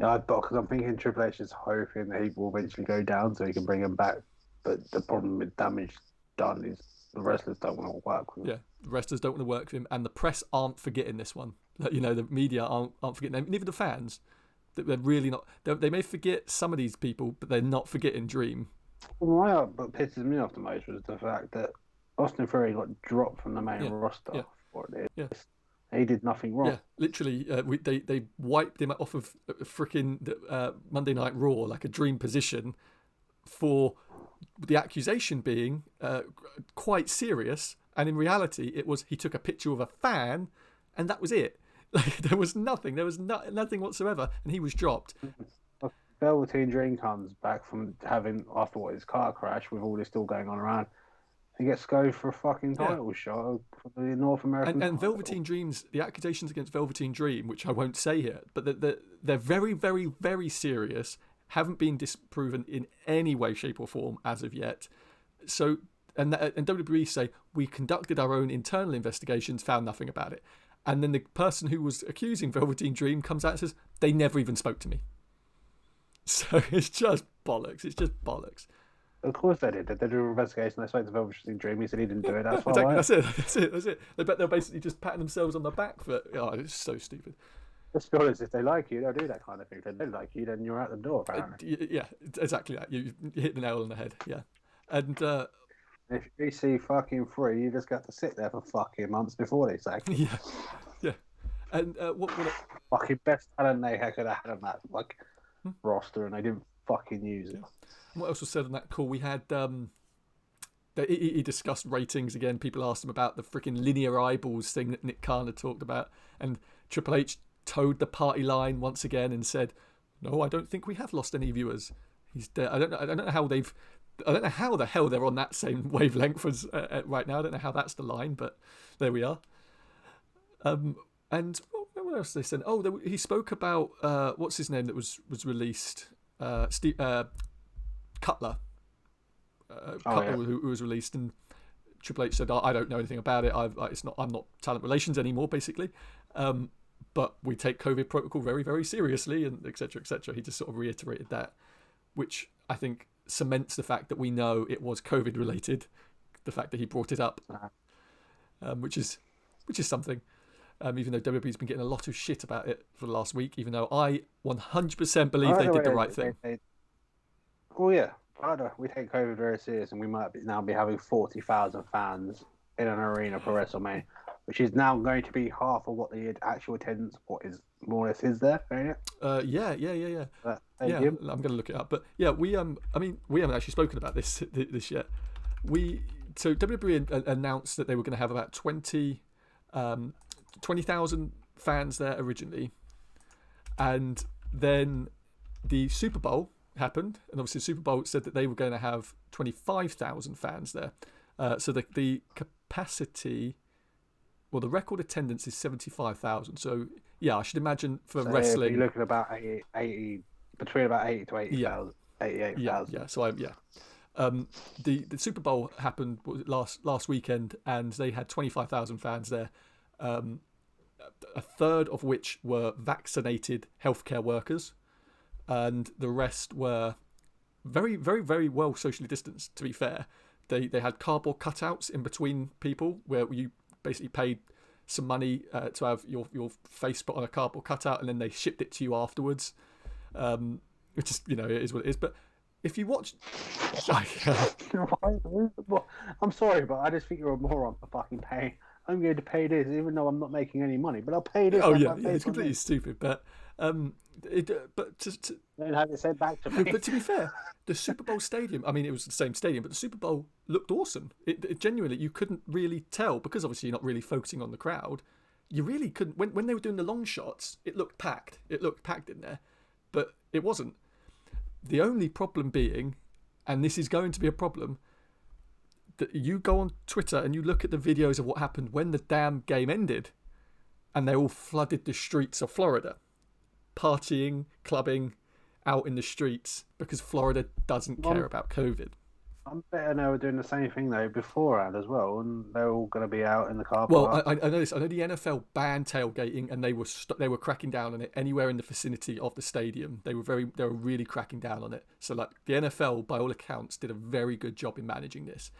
Yeah, because I'm thinking Triple H is hoping that he will eventually go down so he can bring him back. But the problem with damage done is the wrestlers don't want to work with him. Yeah, the wrestlers don't want to work with him, and the press aren't forgetting this one. The media aren't forgetting them. Neither the fans. They're really not. They may forget some of these people, but they're not forgetting Dream. Well, what pisses me off the most was the fact that Austin Theory got dropped from the main roster for this. Yeah. He did nothing wrong. Yeah, literally, they wiped him off of freaking Monday Night Raw like a dream position, for the accusation being quite serious, and in reality, it was he took a picture of a fan, and that was it. Like there was nothing nothing whatsoever, and he was dropped. Velveteen Dream comes back from having after his car crash with all this still going on around. He gets scoped for a fucking title shot for the North American. And Velveteen Dream's, the accusations against Velveteen Dream, which I won't say here, but they're very, very, very serious, haven't been disproven in any way, shape, or form as of yet. So, and WWE say, we conducted our own internal investigations, found nothing about it. And then the person who was accusing Velveteen Dream comes out and says, they never even spoke to me. So it's just bollocks. It's just bollocks. Of course they did. They did an investigation. They spoke to Velveteen Dream. He said he didn't do it. That's fine. Exactly. That's it. They're basically just patting themselves on the back for. Oh, it's so stupid. Let's be honest. If they like you, they'll do that kind of thing. If they don't like you, then you're out the door. Apparently. Yeah, exactly that. You hit the nail on the head. Yeah, and if you see fucking free, you just got to sit there for fucking months before they sack you. Yeah. And what fucking best talent they could have had on that roster, and they didn't fucking use it. And what else was said on that call? We had he discussed ratings again. People asked him about the freaking linear eyeballs thing that Nick Khan had talked about, and Triple H towed the party line once again and said, "No, I don't think we have lost any viewers." I don't know how the hell they're on that same wavelength as right now. I don't know how that's the line, but there we are. And what else did they say? Oh, he spoke about what's his name that was released. Cutler, who was released, and Triple H said, "I don't know anything about it. I'm not talent relations anymore, basically. But we take COVID protocol very, very seriously, and etc. etc." He just sort of reiterated that, which I think cements the fact that we know it was COVID related. The fact that he brought it up, which is something. Even though WWE's been getting a lot of shit about it for the last week, even though I 100% believe they did the right thing. Well, yeah, we take COVID very serious, and we might now be having 40,000 fans in an arena for WrestleMania, which is now going to be half of what the actual attendance, what is more or less is there, ain't it? Yeah. Yeah, I'm going to look it up, but yeah, we haven't actually spoken about this yet. So WWE announced that they were going to have about 20,000 fans there originally, and then the Super Bowl happened, and obviously the Super Bowl said that they were going to have 25,000 fans there. So the capacity, well, the record attendance is 75,000. So yeah, I should imagine for wrestling, you're looking at about 80 between about 80 to 80,000, 88,000. Yeah. So the Super Bowl happened last weekend, and they had 25,000 fans there. A third of which were vaccinated healthcare workers, and the rest were very, very, very well socially distanced, to be fair. They had cardboard cutouts in between people where you basically paid some money to have your face put on a cardboard cutout, and then they shipped it to you afterwards, which is, it is what it is. But if you watch... I'm sorry, but I just think you're a moron for fucking paying. I'm going to pay this, even though I'm not making any money, but I'll pay this. Oh yeah, it's completely stupid. But then have it sent back to me. But to be fair, the Super Bowl stadium, I mean, it was the same stadium, but the Super Bowl looked awesome. It genuinely, you couldn't really tell, because obviously you're not really focusing on the crowd. You really couldn't. When they were doing the long shots, it looked packed. It looked packed in there, but it wasn't. The only problem being, and this is going to be a problem. That you go on Twitter and you look at the videos of what happened when the damn game ended, and they all flooded the streets of Florida, partying, clubbing, out in the streets because Florida doesn't care about COVID. I'm betting they were doing the same thing though beforehand as well, and they're all going to be out in the car park. Well, I know this. I know the NFL banned tailgating, and they were cracking down on it anywhere in the vicinity of the stadium. They were really cracking down on it. So like the NFL, by all accounts, did a very good job in managing this.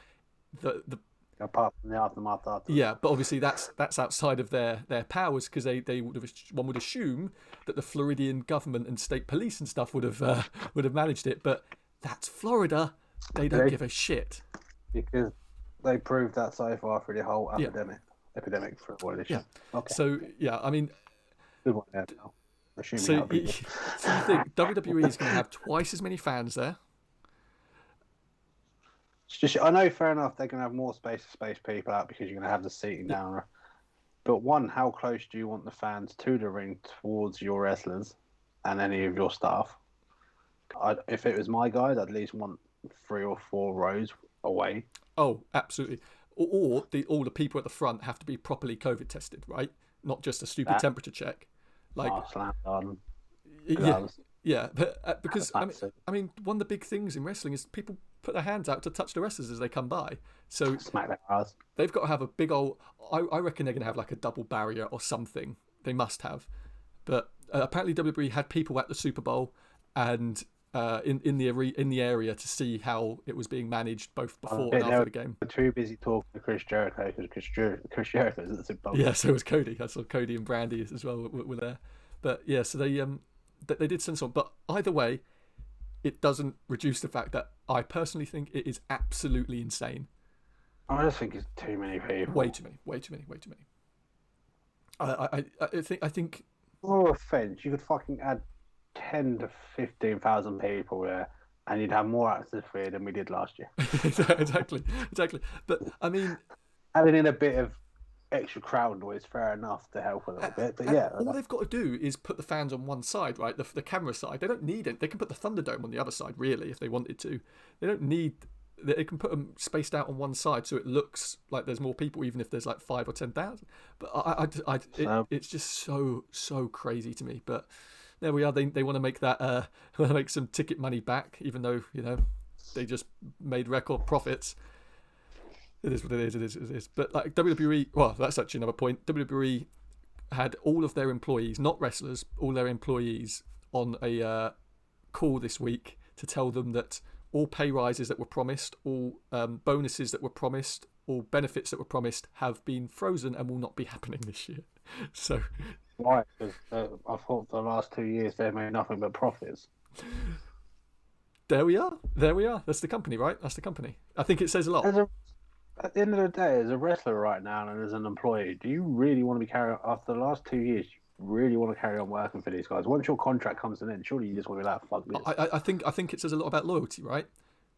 Apart from the aftermath afterwards. Yeah, but obviously that's outside of their powers, because one would assume that the Floridian government and state police and stuff would have managed it, but that's Florida. They don't give a shit. Because they proved that so far through the whole epidemic for what it is. Yeah. Okay. So yeah, I mean, good one there now. So you think WWE is going to have twice as many fans there? It's just, I know, fair enough, they're going to have more space to space people out because you're going to have the seating down. But one, how close do you want the fans to the ring towards your wrestlers and any of your staff? If it was my guys, I'd at least want 3 or 4 rows away. Oh, absolutely. Or all the people at the front have to be properly COVID tested, right? Not just a stupid temperature check. Like slam dunk, yeah, but because I mean, one of the big things in wrestling is people put their hands out to touch the wrestlers as they come by. So smack their ass. They've got to have a big old. I reckon they're going to have like a double barrier or something. They must have. But apparently WWE had people at the Super Bowl and in the area to see how it was being managed both before and after the game. They were too busy talking to Chris Jericho because Chris Jericho is at the Super Bowl. Yeah, so was Cody. I saw Cody and Brandy as well were there. But yeah, so they did send someone. But either way, it doesn't reduce the fact that I personally think it is absolutely insane. I just think it's too many people. Way too many. I think. No offense, you could fucking add 10 to 15,000 people there, and you'd have more access for it than we did last year. Exactly. But I mean, adding in a bit of extra crowd noise, fair enough, to help a little bit. But yeah, all they've got to do is put the fans on one side, right? The camera side. They don't need it. They can put the Thunderdome on the other side, really, if they wanted to. They don't need. They can put them spaced out on one side so it looks like there's more people, even if there's like 5 or 10,000. But it's just so crazy to me. But there we are. They want to make that. Want to make some ticket money back, even though they just made record profits. It is what it is. But like WWE, well, that's actually another point. WWE had all of their employees, not wrestlers, all their employees on a call this week to tell them that all pay rises that were promised, all bonuses that were promised, all benefits that were promised have been frozen and will not be happening this year. So, why? Because I thought for the last 2 years they've made nothing but profits. There we are. That's the company, right? That's the company. I think it says a lot. At the end of the day, as a wrestler right now and as an employee, do you really want to be carrying on after the last 2 years? You really want to carry on working for these guys? Once your contract comes to an end, surely you just want to be like, fuck this. I think it says a lot about loyalty, right?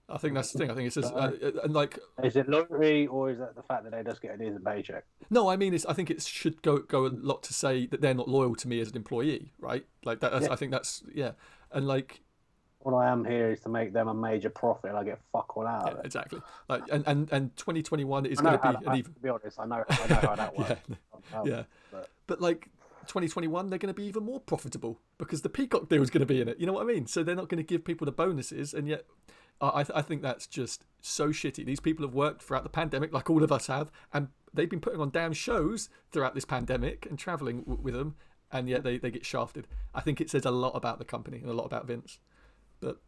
I think that's the thing. I think it says and like. Is it loyalty or is that the fact that they just get a decent paycheck? No, I mean I think it should go a lot to say that they're not loyal to me as an employee, right? Like that. I think that's and like. All I am here is to make them a major profit, and I get fuck all out of it. Exactly. Like, and 2021 is going to be an even. To be honest, I know how that works. Yeah. But like 2021, they're going to be even more profitable because the Peacock deal is going to be in it. You know what I mean? So they're not going to give people the bonuses, and yet I think that's just so shitty. These people have worked throughout the pandemic, like all of us have, and they've been putting on damn shows throughout this pandemic and traveling with them, and yet they get shafted. I think it says a lot about the company and a lot about Vince. But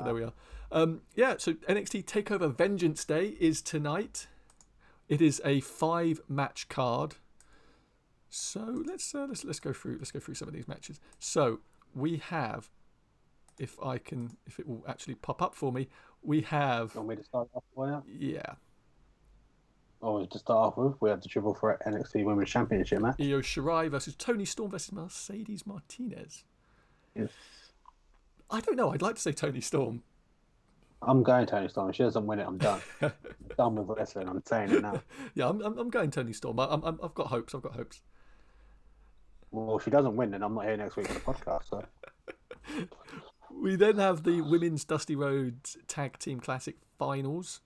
there we are. So NXT TakeOver Vengeance Day is tonight. It is a 5-match card. So let's go through some of these matches. So we have, if it will actually pop up for me, we have. You want me to start off with that? Yeah. Oh, to start off with, we have the triple threat NXT Women's Championship match. Io Shirai versus Toni Storm versus Mercedes Martinez. Yes. I don't know. I'd like to say Toni Storm. I'm going Toni Storm. If she doesn't win it, I'm done. I'm done with wrestling. I'm saying it now. Yeah, I'm going Toni Storm. I've got hopes. Well, if she doesn't win, then I'm not here next week for the podcast. So. We then have the Women's Dusty Rhodes Tag Team Classic Finals.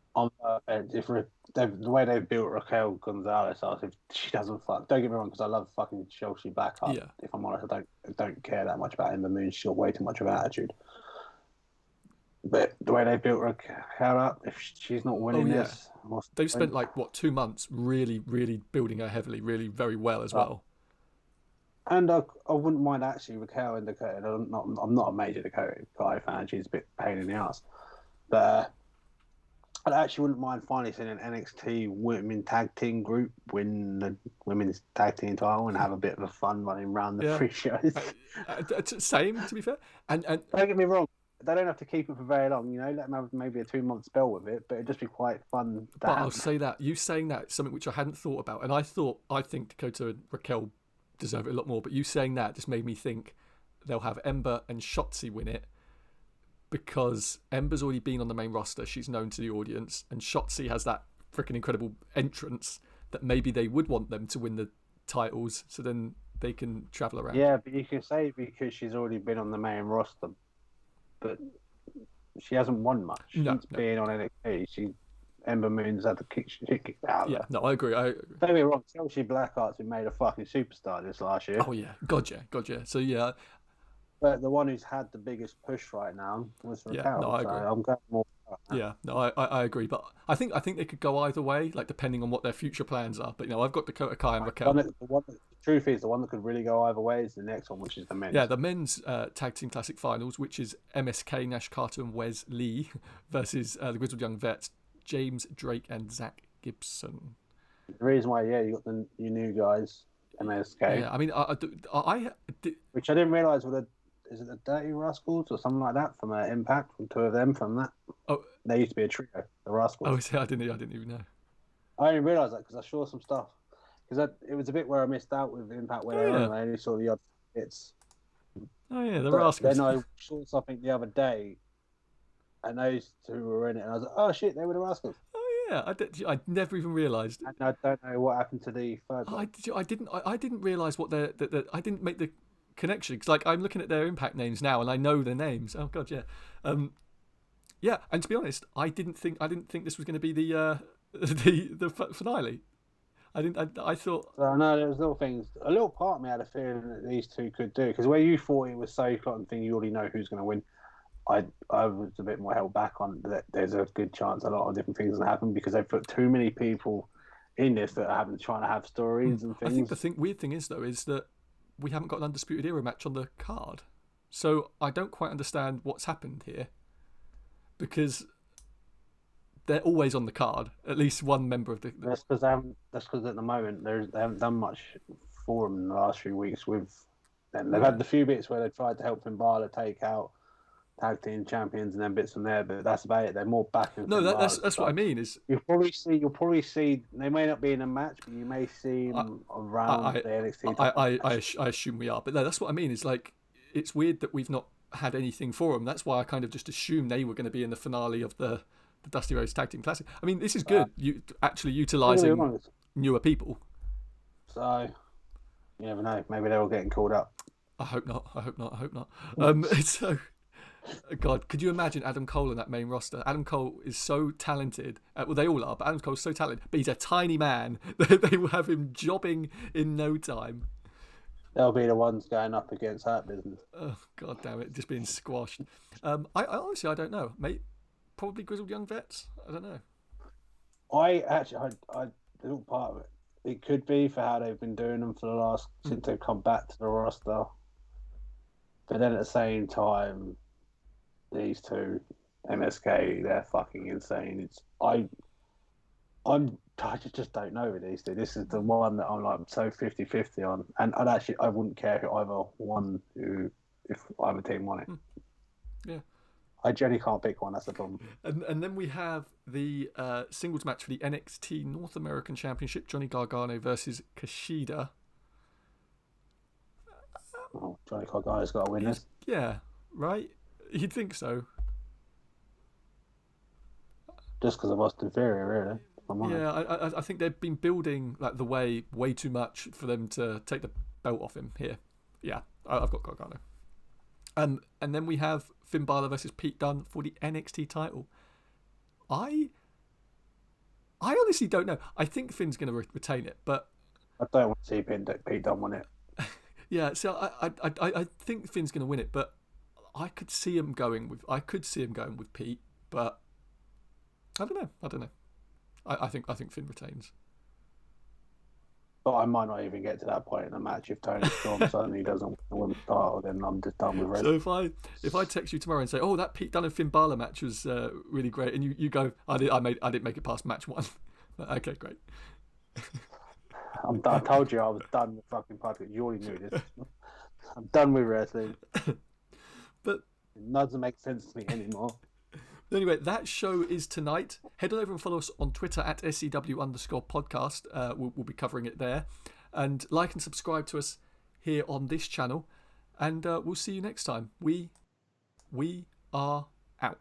The way they've built Raquel Gonzalez, if she doesn't fuck, don't get me wrong, because I love fucking Chelsea Blackheart. Yeah. If I'm honest, I don't care that much about Ember Moon. She's got way too much of an attitude. But the way they built Raquel up, if she's not winning this, they've spent 2 months really, really building her heavily, really very well as well. And I wouldn't mind actually Raquel in Dakota. I'm not a major Dakota Kai fan. She's a bit pain in the ass, but I actually wouldn't mind finally seeing an NXT Women Tag Team group win the Women's Tag Team title and have a bit of a fun running around the free shows. Same, to be fair. And don't get me wrong, they don't have to keep it for very long. Let them have maybe a 2-month spell with it, but it'd just be quite fun. I'll say that you saying that is something which I hadn't thought about, and I think Dakota and Raquel deserve it a lot more. But you saying that just made me think they'll have Ember and Shotzi win it, because Ember's already been on the main roster. She's known to the audience, and Shotzi has that freaking incredible entrance that maybe they would want them to win the titles, so then they can travel around. Yeah, but you can say because she's already been on the main roster, but she hasn't won much. She's been on NXT. Ember Moon's had the kick out. Yeah, no, I agree. Don't get me wrong, Chelsea Blackheart's been made a fucking superstar this last year. Oh yeah, God yeah. So yeah. But the one who's had the biggest push right now was Raquel. Yeah, no, I agree. I'm going more. Yeah, no, I agree. But I think they could go either way, depending on what their future plans are. But I've got Dakota Kai and Raquel. The truth is, the one that could really go either way is the next one, which is the men's. Yeah, the men's Tag Team Classic Finals, which is MSK, Nash Carter and Wes Lee versus the Grizzled Young Vets, James Drake and Zach Gibson. The reason why, you got your new guys, MSK. Yeah, I mean, I which I didn't realise were is it the Dirty Rascals or something like that from Impact, from two of them from that? Oh, they used to be a trio, the Rascals. Oh, I didn't even know. I didn't realise that because I saw some stuff. Because it was a bit where I missed out with Impact where they were on. I only saw the odd bits. Oh yeah, the Rascals. Then I saw something the other day, and those two were in it, and I was like, "Oh shit, they were the Rascals." Oh yeah, I never even realised. And I don't know what happened to the third one. I didn't realise what I didn't make the connection, because I'm looking at their Impact names now and I know their names. Oh god, yeah. Yeah, and to be honest, I didn't think this was going to be the finale. I thought. So no, there was little things. A little part of me had a feeling that these two could do, because where you thought it was so cotton thing, you already know who's going to win. I was a bit more held back on that. There's a good chance a lot of different things will happen because they've put too many people in this that are trying to have stories and things. I think the weird thing is though is that we haven't got an Undisputed Era match on the card, so I don't quite understand what's happened here, because they're always on the card. At least one member of the. That's because at the moment they haven't done much for them in the last few weeks with them. They've had the few bits where they tried to help Fimbala take out tag team champions and then bits from there, but that's about it. They're more back and that's what I mean. Is you'll probably see they may not be in a match, but you may see them around the NXT. I assume we are, but no, that's what I mean. Is it's weird that we've not had anything for them. That's why I kind of just assumed they were going to be in the finale of the Dusty Rhodes Tag Team Classic. I mean, this is good. You actually utilising newer people. So you never know. Maybe they're all getting called up. I hope not. So. God, could you imagine Adam Cole in that main roster? Adam Cole is so talented. Well, they all are, but Adam Cole's so talented. But he's a tiny man. They will have him jobbing in no time. They'll be the ones going up against Hurt Business. Oh, God damn it. Just being squashed. I honestly, I don't know. Probably Grizzled Young Vets. I don't know. I little part of it. It could be for how they've been doing them for the last, since they've come back to the roster. But then at the same time, these two, MSK, they're fucking insane. I just don't know with these two. This is the one that I'm so 50-50 on, and I wouldn't care who either one if either team won it. Yeah, I generally can't pick one. That's the problem. And then we have the singles match for the NXT North American Championship: Johnny Gargano versus Kushida. Oh, Johnny Gargano's got to win this. Yeah, right. You'd think so. Just because of Austin Theory, really. Yeah, I think they've been building the way too much for them to take the belt off him here. Yeah, I've got Gargano. And then we have Finn Balor versus Pete Dunne for the NXT title. I honestly don't know. I think Finn's going to retain it, but I don't want to see Pete Dunne win it. yeah. So I think Finn's going to win it, but I could see him going with Pete, but I don't know. I think Finn retains. But I might not even get to that point in the match if Tony Storm suddenly doesn't win the title. Then I'm just done with wrestling. So if I text you tomorrow and say, "Oh, that Pete Dunne and Finn Balor match was really great," and you go, "I didn't make it past match 1." Okay, great. I told you I was done with fucking podcast. You already knew this. I'm done with wrestling. But it doesn't make sense to me anymore. Anyway, that show is tonight. Head on over and follow us on Twitter at SEW_podcast. We'll be covering it there. And like and subscribe to us here on this channel. And we'll see you next time. We are out.